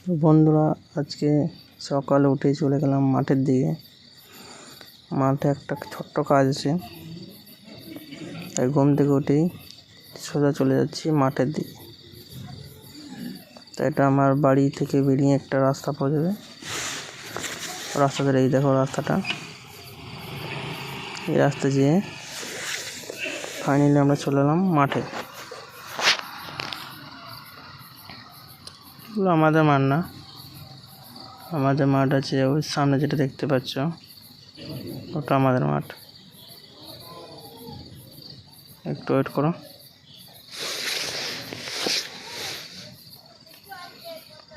তো বন্ধুরা, আজকে সকালে উঠেই চলে গেলাম মাঠের দিকে। মাঠে একটা ছোট্ট কাজ আছে, তাই ঘুম থেকে উঠেই সোজা চলে যাচ্ছি মাঠের দিকে। তাই এটা আমার বাড়ি থেকে বেরিয়ে একটা রাস্তা পাওয়া যাবে। রাস্তা ধরে এই দেখো রাস্তাটা, এই রাস্তা যেয়ে ফাইনালি আমরা চলে এলাম মাঠে। এগুলো আমাদের মাঠ না, আমাদের মাঠ আছে ওই সামনে যেটা দেখতে পাচ্ছ, ওটা আমাদের মাঠ। একটু ওয়েট করো।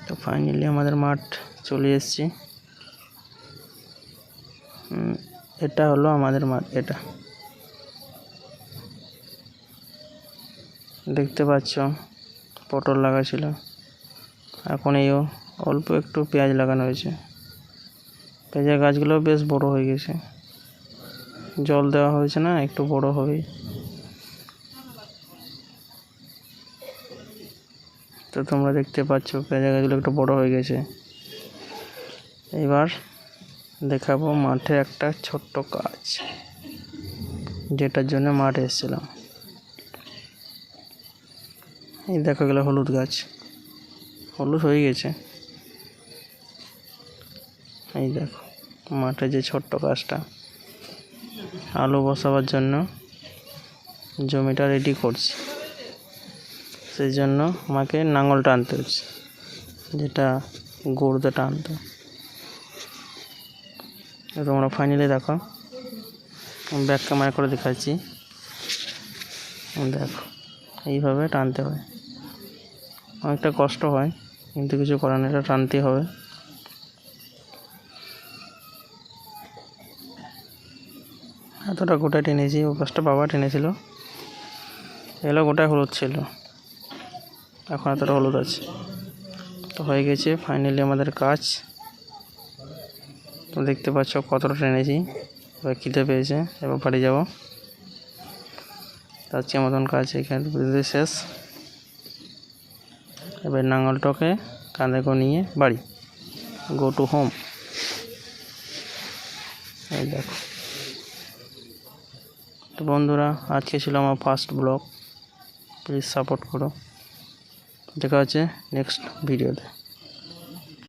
তো ফাইনালি আমাদের মাঠ চলে এসেছি। এটা হলো আমাদের মাঠ। এটা দেখতে পাচ্ছ পটল লাগা ছিল, এখন এইও অল্প একটু পেঁয়াজ লাগানো হয়েছে। পেঁয়াজের গাছগুলো বেশ বড় হয়ে গেছে, জল দেওয়া হয়েছে না, একটু বড় হবে। তো তোমরা দেখতে পাচ্ছ পেঁয়াজের গাছগুলো একটু বড় হয়ে গেছে। এবার দেখাবো মাঠে একটা ছোট্ট কাজ, যেটার জন্য মাঠে এসেছিলাম। এই দেখো গেল হলুদ গাছ, হলুদ হয়ে গেছে। এই দেখো মাঠে যে ছোট্ট গাছটা, আলু বসাবার জন্য জমিটা রেডি করছি। সেই জন্য আমাকে নাঙলটা আনতে হচ্ছে, যেটা গরুতে টানতো। তোমরা ফাইনালি দেখো, ব্যাক ক্যামেরা করে দেখাচ্ছি। দেখো এইভাবে টানতে হয়, অনেকটা কষ্ট হয়, কিন্তু কিছু করার নেই, এটা টানতে হবে। এতটা গোটা টেনেছি, ও গাছটা বাবা টেনেছিল, এগুলো গোটায় হলুদ ছিল, এখন এতটা হলুদ আছে। তো হয়ে গেছে ফাইনালি আমাদের কাজ। তো দেখতে পাচ্ছ কতটা টেনেছি। এবার খিদে পেয়েছে, এবার বাড়ি যাবো। আজকের মতন কাজ এখানে শেষ। এবার নাঙলটাকে কাঁধে করে নিয়ে বাড়ি, গো টু হোম। এই দেখো। তো বন্ধুরা, আজকে ছিল আমার ফার্স্ট ব্লগ, প্লিজ সাপোর্ট করো। দেখা হচ্ছে নেক্সট ভিডিওতে।